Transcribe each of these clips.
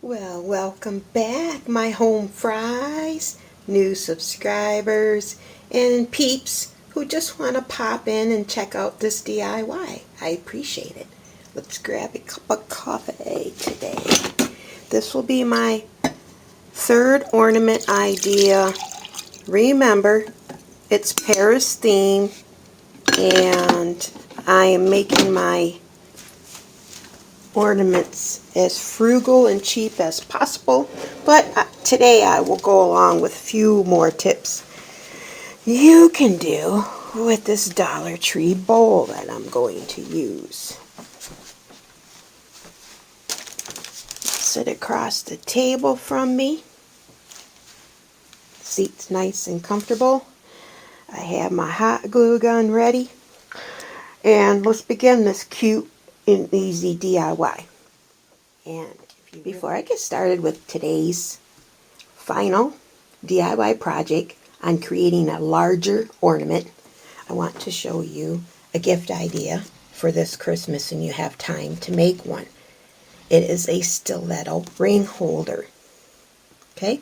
Well, welcome back, my home fries, new subscribers, and peeps who just want to pop in and check out this DIY. I appreciate it. Let's grab a cup of coffee today. This will be my third ornament idea. Remember, it's Paris theme, and I am making my ornaments as frugal and cheap as possible, but today I will go along with a few more tips you can do with this Dollar Tree bowl that I'm going to use. Sit across the table from me. Seat's nice and comfortable. I have my hot glue gun ready, and let's begin this cute and easy DIY. And before I get started with today's final DIY project on creating a larger ornament, I want to show you a gift idea for this Christmas, and you have time to make one. It is a stiletto ring holder. Okay?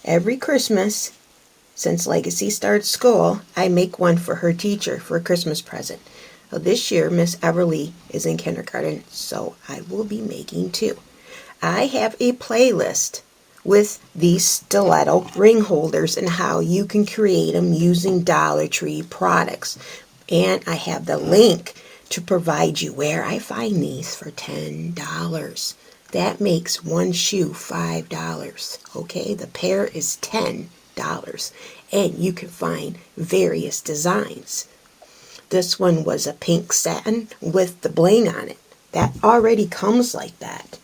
Every Christmas, since Legacy started school, I make one for her teacher for a Christmas present. Well, this year, Miss Everly is in kindergarten, so I will be making two. I have a playlist with these stiletto ring holders and how you can create them using Dollar Tree products. And I have the link to provide you where I find these for $10. That makes one shoe $5. Okay, the pair is $10. And you can find various designs. This one was a pink satin with the bling on it. That already comes like that.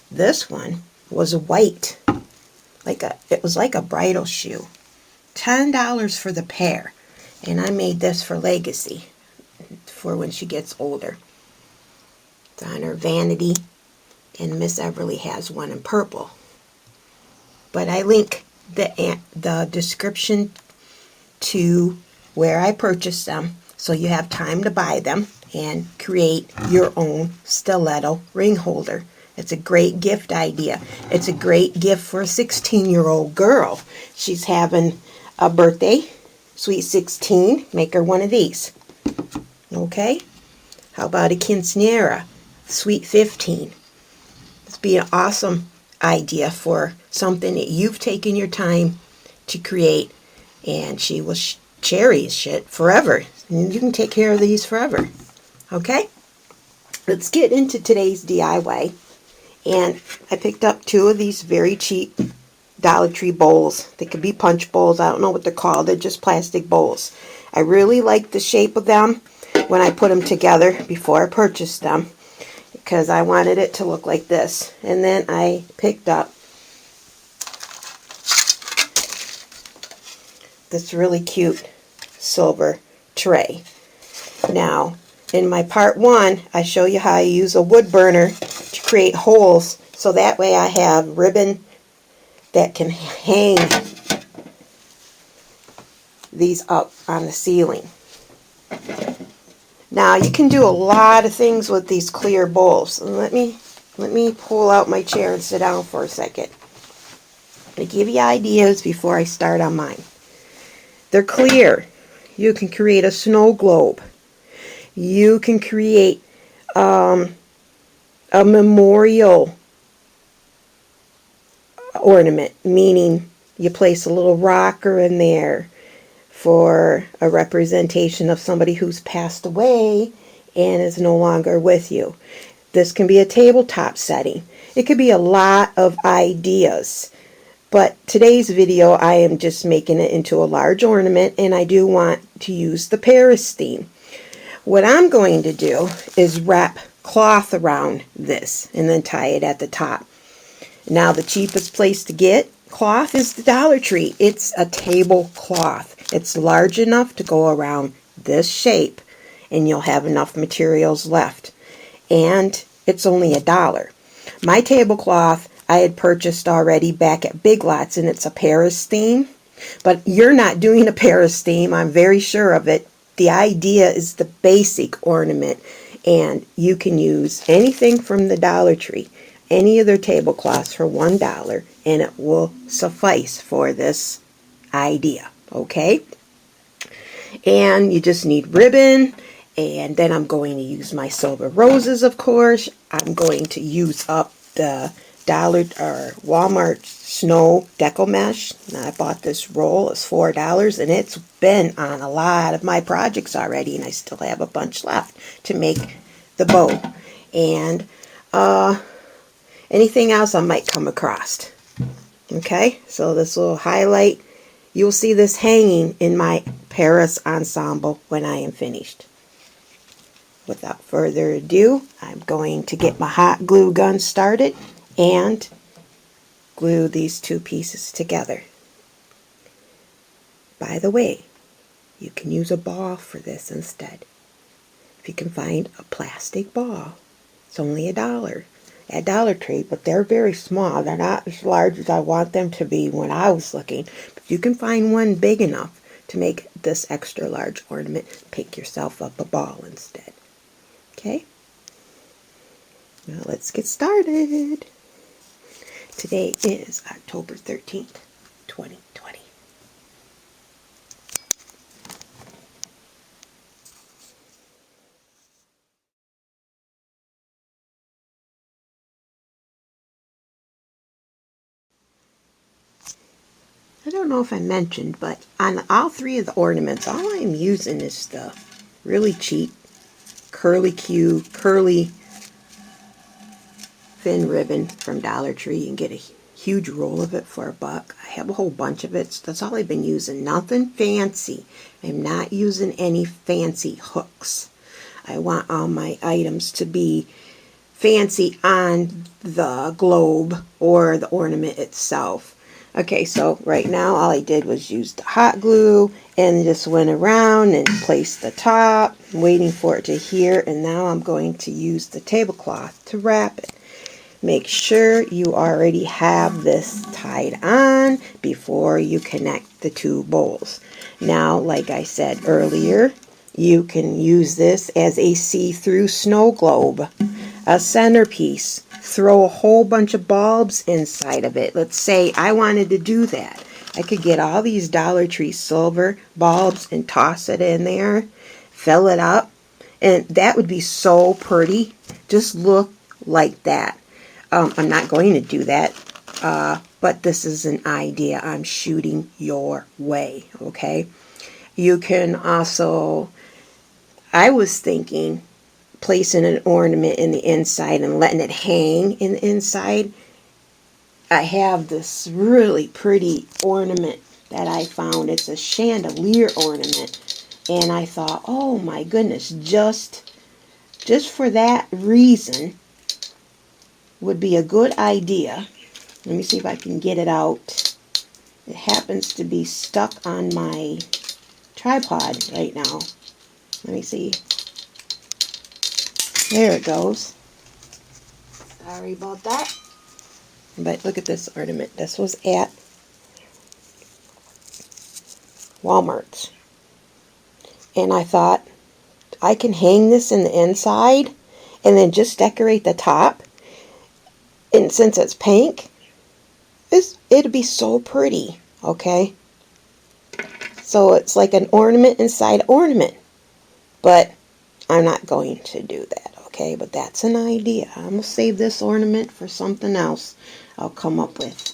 This one was white. It was like a bridal shoe. $10 for the pair. And I made this for Legacy for when she gets older. It's on her vanity. And Miss Everly has one in purple. But I link the description to where I purchased them, so you have time to buy them and create your own stiletto ring holder. It's a great gift idea. It's a great gift for a 16-year-old girl. She's having a birthday, sweet 16. Make her one of these. Okay? How about a quinceañera, sweet 15? This would be an awesome idea for something that you've taken your time to create, and she will cherish it forever. You can take care of these forever. Okay? Let's get into today's DIY. And I picked up two of these very cheap Dollar Tree bowls. They could be punch bowls. I don't know what they're called. They're just plastic bowls. I really like the shape of them when I put them together before I purchased them, because I wanted it to look like this. And then I picked up this really cute silver tray. Now, in my part one, I show you how I use a wood burner to create holes, so that way I have ribbon that can hang these up on the ceiling. Now, you can do a lot of things with these clear bowls. Let me pull out my chair and sit down for a second. I'm going to give you ideas before I start on mine. They're clear. You can create a snow globe. You can create a memorial ornament, meaning you place a little rocker in there for a representation of somebody who's passed away and is no longer with you. This can be a tabletop setting. It could be a lot of ideas. But today's video, I am just making it into a large ornament, and I do want to use the Paris theme. What I'm going to do is wrap cloth around this and then tie it at the top. Now, the cheapest place to get cloth is the Dollar Tree. It's a tablecloth. It's large enough to go around this shape, and you'll have enough materials left. And it's only $1. My tablecloth I had purchased already back at Big Lots, and it's a Paris theme. But you're not doing a Paris theme, I'm very sure of it. The idea is the basic ornament, and you can use anything from the Dollar Tree. any of their tablecloths for $1, and it will suffice for this idea, okay? And you just need ribbon, and then I'm going to use my silver roses, of course. I'm going to use up the dollar or Walmart snow deco mesh. Now, I bought this roll. It's $4, and it's been on a lot of my projects already, and I still have a bunch left to make the bow. And anything else I might come across. Okay, so this will highlight. You'll see this hanging in my Paris ensemble when I am finished. Without further ado, I'm going to get my hot glue gun started and glue these two pieces together. By the way, you can use a ball for this instead. If you can find a plastic ball, it's only $1 at Dollar Tree, but they're very small. They're not as large as I want them to be when I was looking. But you can find one big enough to make this extra large ornament. Pick yourself up a ball instead. Okay? Now let's get started. Today is October 13th, 2020. I don't know if I mentioned, but on all three of the ornaments, all I'm using is the really cheap curly thin ribbon from Dollar Tree. You can get a huge roll of it for $1. I have a whole bunch of it, so that's all I've been using. Nothing fancy. I'm not using any fancy hooks. I want all my items to be fancy on the globe or the ornament itself. Okay, so right now all I did was use the hot glue and just went around and placed the top, waiting for it to adhere, and now I'm going to use the tablecloth to wrap it. Make sure you already have this tied on before you connect the two bowls. Now, like I said earlier, you can use this as a see-through snow globe, a centerpiece. Throw a whole bunch of bulbs inside of it. Let's say I wanted to do that. I could get all these Dollar Tree silver bulbs and toss it in there, fill it up, and that would be so pretty. Just look like that. I'm not going to do that, but this is an idea I'm shooting your way, okay? You can also, I was thinking, placing an ornament in the inside and letting it hang in the inside. I have this really pretty ornament that I found. It's a chandelier ornament, and I thought, oh my goodness, just for that reason would be a good idea. Let me see if I can get it out. It happens to be stuck on my tripod right now. Let me see. There it goes. Sorry about that. But look at this ornament. This was at Walmart. And I thought, I can hang this in the inside and then just decorate the top. And since it's pink, it'd be so pretty, okay? So it's like an ornament inside ornament. But I'm not going to do that. Okay, but that's an idea. I'm going to save this ornament for something else I'll come up with.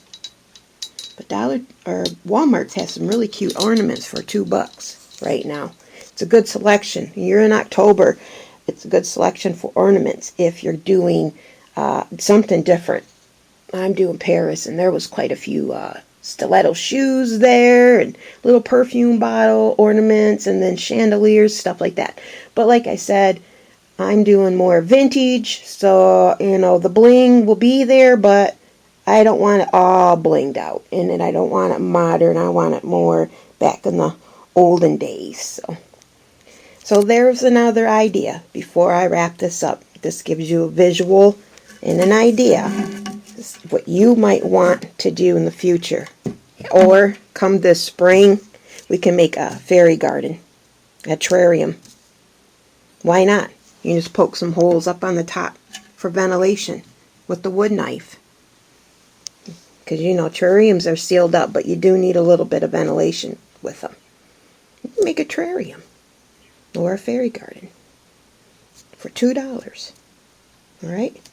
But Walmart has some really cute ornaments for $2 right now. It's a good selection. You're in October. It's a good selection for ornaments if you're doing something different. I'm doing Paris, and there was quite a few stiletto shoes there, and little perfume bottle ornaments, and then chandeliers, stuff like that. But like I said, I'm doing more vintage, so, the bling will be there, but I don't want it all blinged out. And then I don't want it modern. I want it more back in the olden days. So there's another idea before I wrap this up. This gives you a visual and an idea what you might want to do in the future. Or come this spring, we can make a fairy garden, a terrarium. Why not? You can just poke some holes up on the top for ventilation. with the wood knife. Because you know terrariums are sealed up, but you do need a little bit of ventilation with them. You can make a terrarium or a fairy garden for $2. Alright?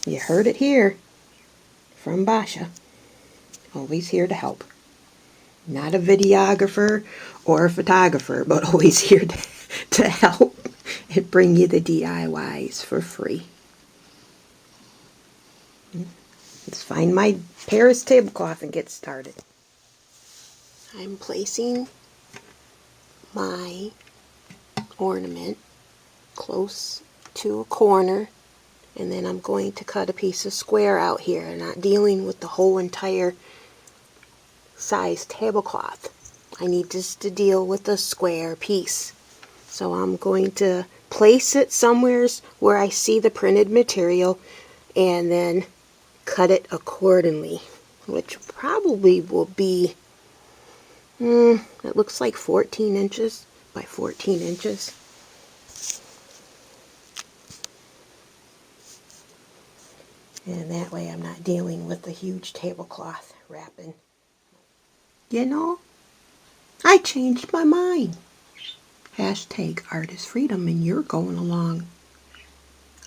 You heard it here from Basha. Always here to help. Not a videographer or a photographer, but always here to help and bring you the DIYs for free. Let's find my Paris tablecloth and get started. I'm placing my ornament close to a corner, and then I'm going to cut a piece of square out here. I'm not dealing with the whole entire size tablecloth. I need just to deal with a square piece. So I'm going to place it somewhere where I see the printed material and then cut it accordingly, which probably will be, it looks like 14 inches by 14 inches. And that way I'm not dealing with the huge tablecloth wrapping. You know, I changed my mind. Hashtag artist freedom, and you're going along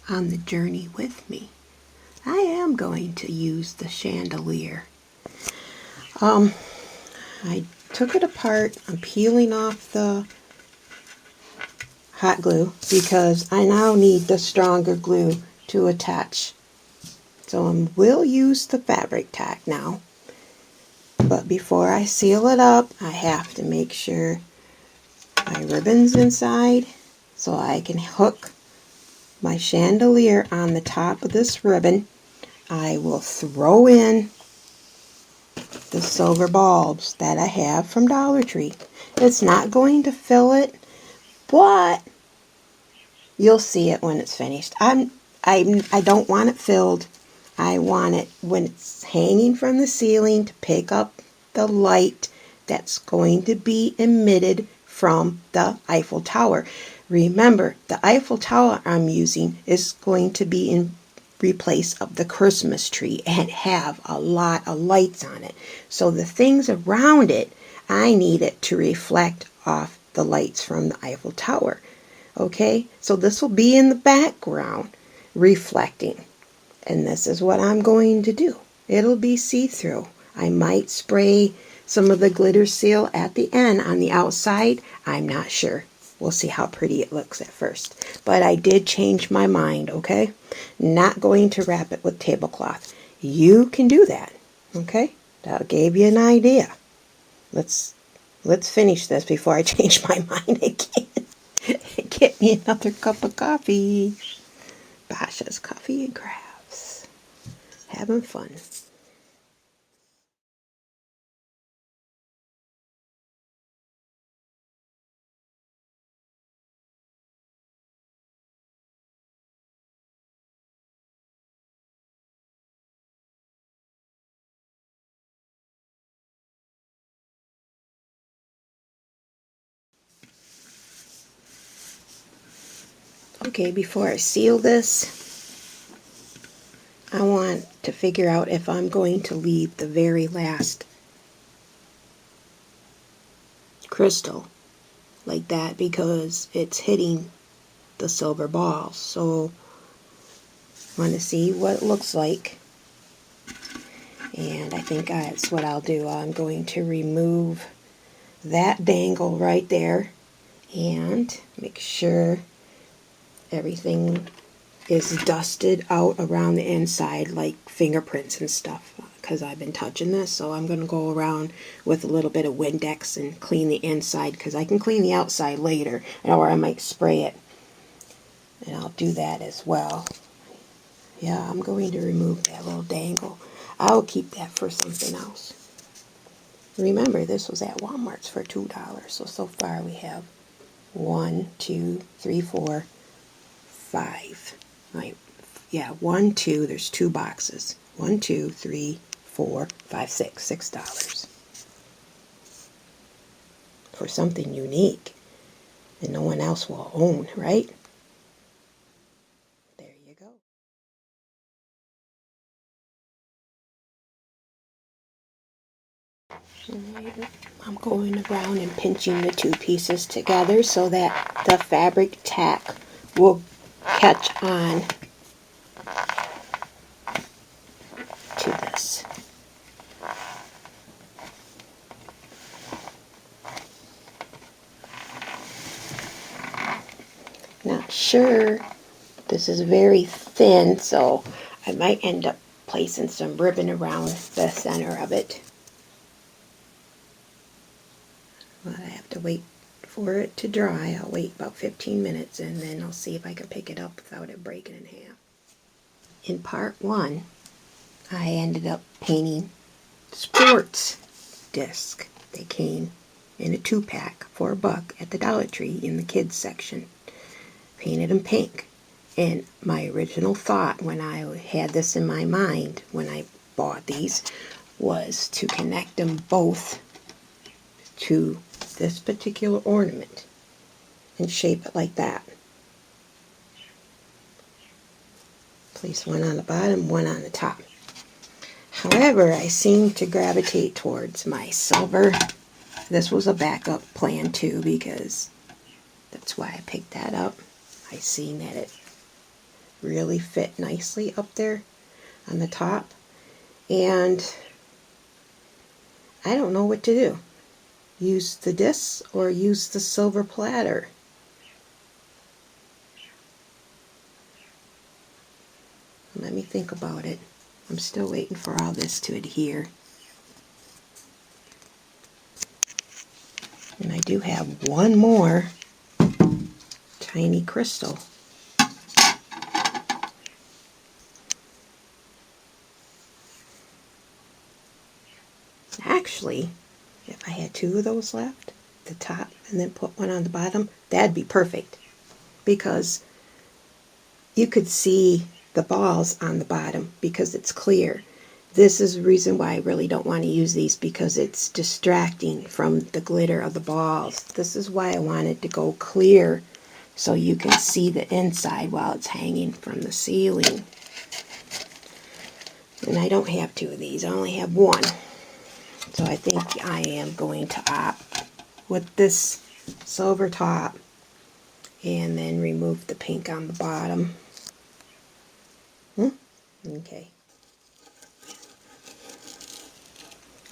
on the journey with me. I am going to use the chandelier. I took it apart. I'm peeling off the hot glue because I now need the stronger glue to attach. So I will use the fabric tack now. But before I seal it up, I have to make sure my ribbon's inside so I can hook my chandelier on the top of this ribbon. I will throw in the silver bulbs that I have from Dollar Tree. It's not going to fill it, but you'll see it when it's finished. I don't want it filled. I want it when it's hanging from the ceiling to pick up the light that's going to be emitted from the Eiffel Tower. Remember, the Eiffel Tower I'm using is going to be in replace of the Christmas tree and have a lot of lights on it. So the things around it, I need it to reflect off the lights from the Eiffel Tower. Okay, so this will be in the background reflecting. And this is what I'm going to do. It'll be see-through. I might spray some of the glitter seal at the end on the outside. I'm not sure. We'll see how pretty it looks at first. But I did change my mind, okay? Not going to wrap it with tablecloth. You can do that, okay? That gave you an idea. Let's finish this before I change my mind again. Get me another cup of coffee. Basha's Coffee and Crafts. Having fun. Okay, before I seal this, I want to figure out if I'm going to leave the very last crystal like that because it's hitting the silver balls. So I want to see what it looks like. And I think that's what I'll do. I'm going to remove that dangle right there and make sure everything is dusted out around the inside like fingerprints and stuff because I've been touching this. So I'm going to go around with a little bit of Windex and clean the inside because I can clean the outside later, or I might spray it, and I'll do that as well. Yeah, I'm going to remove that little dangle. I'll keep that for something else. Remember, this was at Walmart's for $2. So far we have 1, 2, 3, 4, 5. Right. Yeah, 1, 2, there's 2 boxes. 1, 2, 3, 4, 5, 6. $6. For something unique that no one else will own, right? I'm going around and pinching the two pieces together so that the fabric tack will catch on to this. Not sure. This is very thin, so I might end up placing some ribbon around the center of it. But I have to wait for it to dry. I'll wait about 15 minutes and then I'll see if I can pick it up without it breaking in half. In part one, I ended up painting sports disc. They came in a 2-pack for $1 at the Dollar Tree in the kids section. Painted them pink. And my original thought when I had this in my mind when I bought these was to connect them both to this particular ornament and shape it like that. Place one on the bottom, one on the top. However, I seem to gravitate towards my silver. This was a backup plan too because that's why I picked that up. I seen that it really fit nicely up there on the top, and I don't know what to do. Use the discs or use the silver platter. Let me think about it. I'm still waiting for all this to adhere. And I do have one more tiny crystal. Actually, if I had 2 of those left, the top, and then put one on the bottom, that'd be perfect. Because you could see the balls on the bottom because it's clear. This is the reason why I really don't want to use these, because it's distracting from the glitter of the balls. This is why I wanted to go clear so you can see the inside while it's hanging from the ceiling. And I don't have 2 of these, I only have 1. So I think I am going to opt with this silver top and then remove the pink on the bottom. Okay.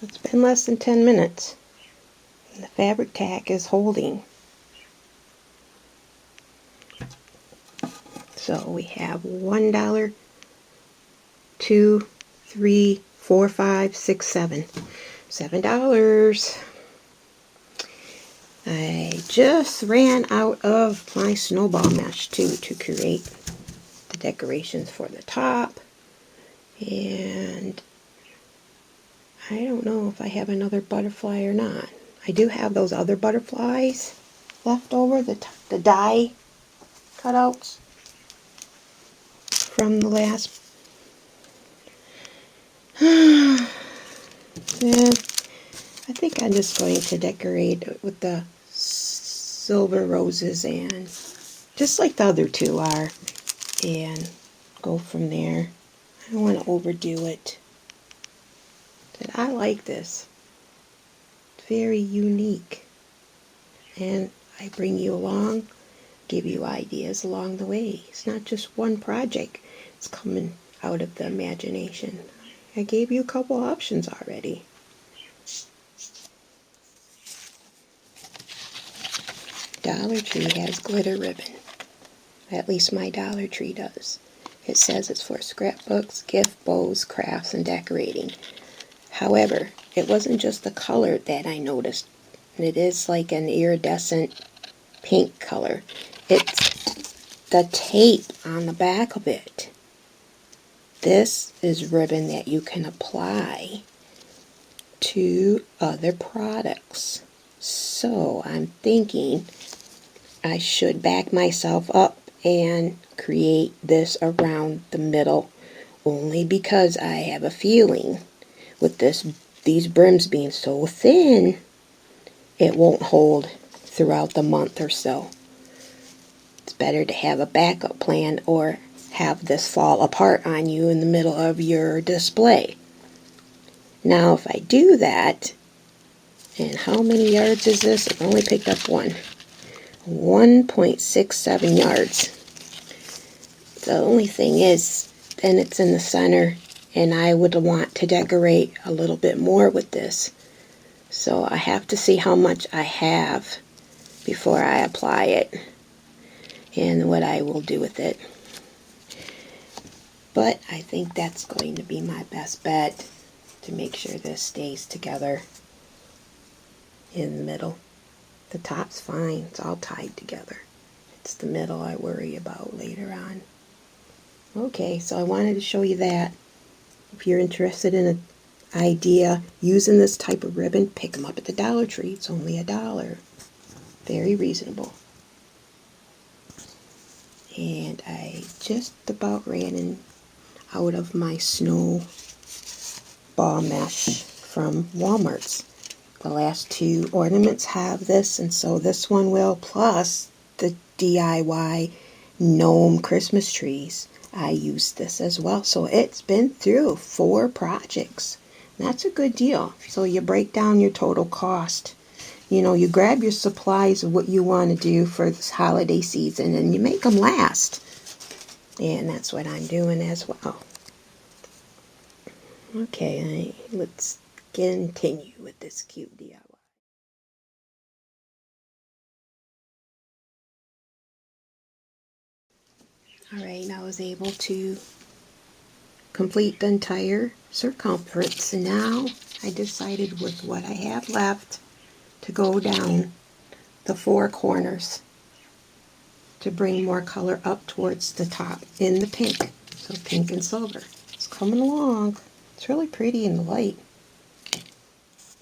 It's been less than 10 minutes. And the fabric tack is holding. So we have $1, 2, 3, 4, 5, 6, 7. $7. I just ran out of my snowball mesh too to create the decorations for the top. And I don't know if I have another butterfly or not. I do have those other butterflies left over, the die cutouts from the last. And I think I'm just going to decorate with the silver roses and just like the other 2 are, and go from there. I don't want to overdo it. But I like this. It's very unique. And I bring you along, give you ideas along the way. It's not just one project. It's coming out of the imagination. I gave you a couple options already. Dollar Tree has glitter ribbon. At least my Dollar Tree does. It says it's for scrapbooks, gift bows, crafts, and decorating. However, it wasn't just the color that I noticed. It is like an iridescent pink color. It's the tape on the back of it. This is ribbon that you can apply to other products. So I'm thinking I should back myself up and create this around the middle, only because I have a feeling with these brims being so thin, it won't hold throughout the month or so. It's better to have a backup plan or have this fall apart on you in the middle of your display. Now if I do that, And how many yards is this? I've only picked up one. 1.67 yards. The only thing is, then it's in the center, and I would want to decorate a little bit more with this. So I have to see how much I have before I apply it and what I will do with it. But I think that's going to be my best bet to make sure this stays together in the middle. The top's fine, it's all tied together. It's the middle I worry about later on. Okay, so I wanted to show you that. If you're interested in an idea using this type of ribbon, pick them up at the Dollar Tree. It's only $1. Very reasonable. And I just about ran out of my snow ball mesh from Walmart's. The last two ornaments have this, and so this one will, plus the DIY gnome Christmas trees. I used this as well, so it's been through 4 projects. That's a good deal. So you break down your total cost. You know, you grab your supplies of what you want to do for this holiday season, and you make them last. And that's what I'm doing as well. Okay, let's continue with this cute DIY. Alright, I was able to complete the entire circumference, and now I decided with what I have left to go down the 4 corners to bring more color up towards the top in the pink. So pink and silver. It's coming along. It's really pretty in the light.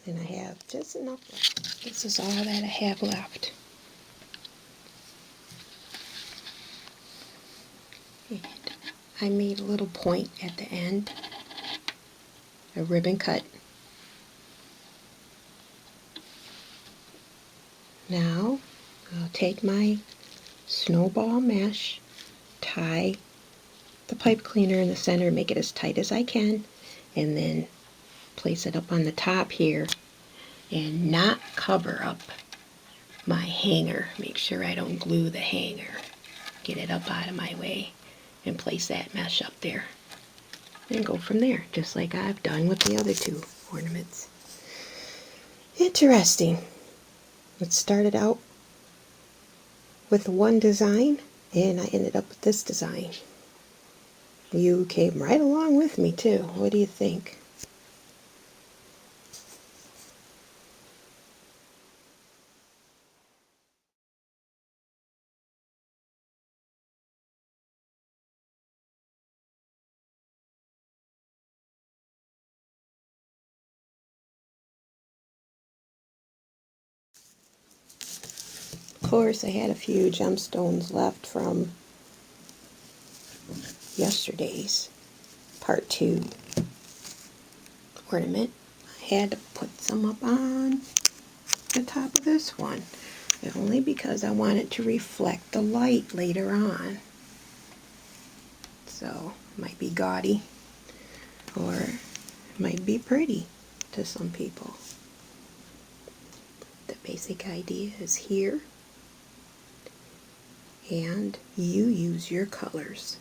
And I have just enough left. This is all that I have left. And I made a little point at the end, a ribbon cut. Now I'll take my snowball mesh, tie the pipe cleaner in the center, make it as tight as I can, and then place it up on the top here and not cover up my hanger. Make sure I don't glue the hanger. Get it up out of my way and place that mesh up there. And go from there, just like I've done with the other 2 ornaments. Interesting. Let's start it out with one design, and I ended up with this design. You came right along with me too. What do you think? Of course, I had a few gemstones left from yesterday's part 2 ornament. I had to put some up on the top of this one, only because I wanted to reflect the light later on. So it might be gaudy, or it might be pretty to some people. The basic idea is here, and you use your colors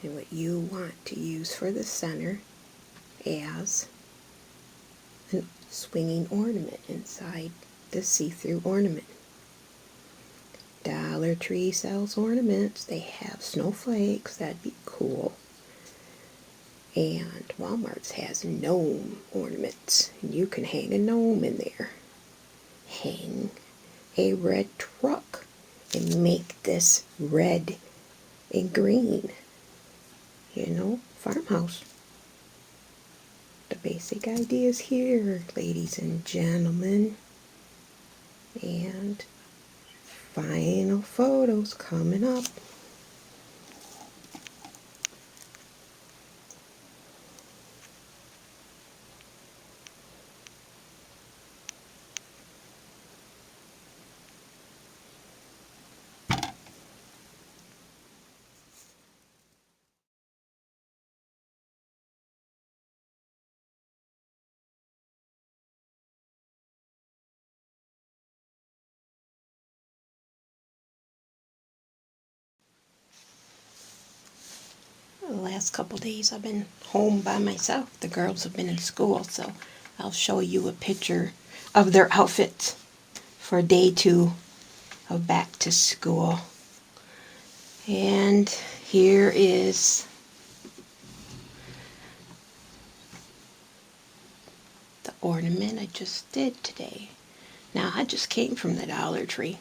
and what you want to use for the center as a swinging ornament inside the see-through ornament. Dollar Tree sells ornaments. They have snowflakes. That'd be cool. And Walmart's has gnome ornaments. And you can hang a gnome in there. Hang a red truck and make this red and green. You know, farmhouse. The basic idea is here, ladies and gentlemen. And final photos coming up. The last couple days I've been home by myself. The girls have been in school, so I'll show you a picture of their outfits for day 2 of back to school. And here is the ornament I just did today. Now I just came from the Dollar Tree,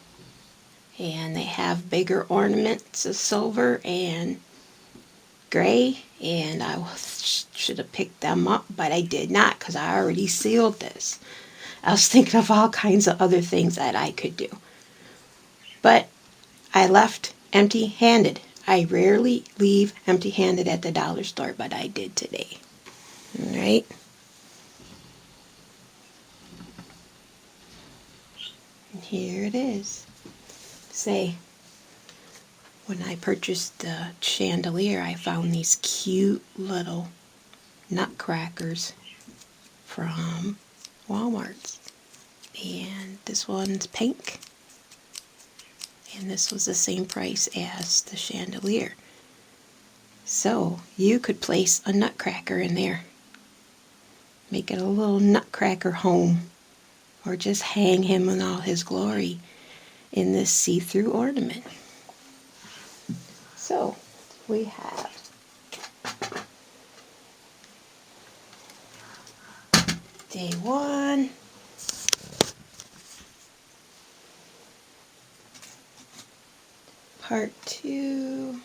and they have bigger ornaments of silver and gray, and I should have picked them up, but I did not because I already sealed this. I was thinking of all kinds of other things that I could do, but I left empty-handed. I rarely leave empty-handed at the dollar store, but I did today. All right. And here it is. Say, when I purchased the chandelier, I found these cute little nutcrackers from Walmart. And this one's pink. And this was the same price as the chandelier. So you could place a nutcracker in there. Make it a little nutcracker home. Or just hang him in all his glory in this see-through ornament. So we have day 1, part 2,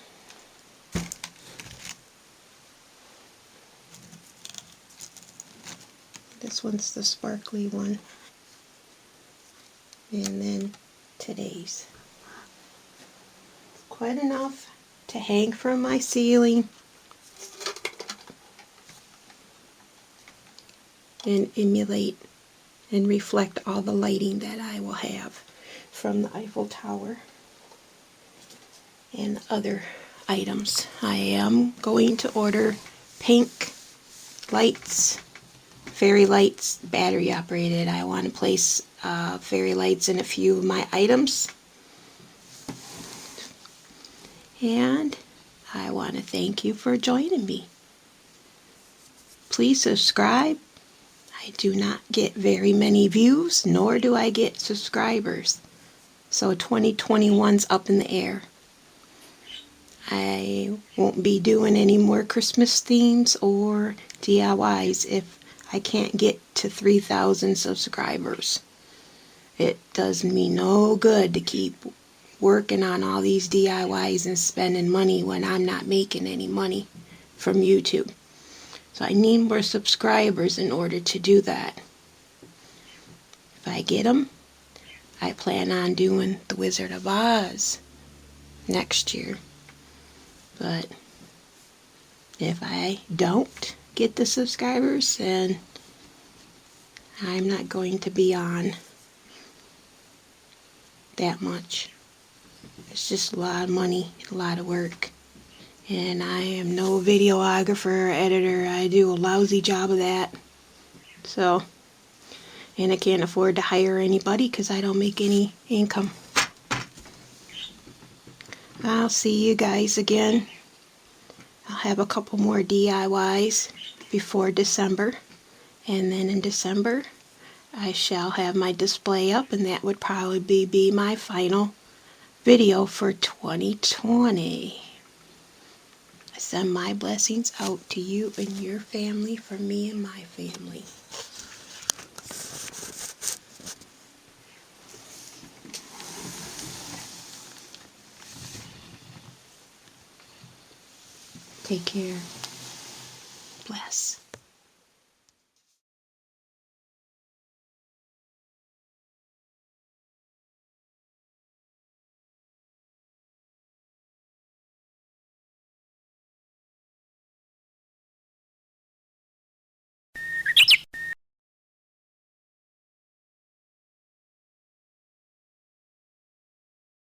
this one's the sparkly one, and then today's. Quite enough to hang from my ceiling and emulate and reflect all the lighting that I will have from the Eiffel Tower and other items. I am going to order pink lights, fairy lights, battery operated. I want to place fairy lights in a few of my items. And I want to thank you for joining me. Please subscribe. I do not get very many views, nor do I get subscribers. So 2021's up in the air. I won't be doing any more Christmas themes or DIYs if I can't get to 3,000 subscribers. It does me no good to keep working on all these DIYs and spending money when I'm not making any money from YouTube. So I need more subscribers in order to do that. If I get them, I plan on doing The Wizard of Oz next year. But if I don't get the subscribers, then I'm not going to be on that much. It's just a lot of money, a lot of work. And I am no videographer or editor. I do a lousy job of that. So, and I can't afford to hire anybody because I don't make any income. I'll see you guys again. I'll have a couple more DIYs before December. And then in December, I shall have my display up, and that would probably be my final video for 2020. I send my blessings out to you and your family from me and my family. Take care. Bless.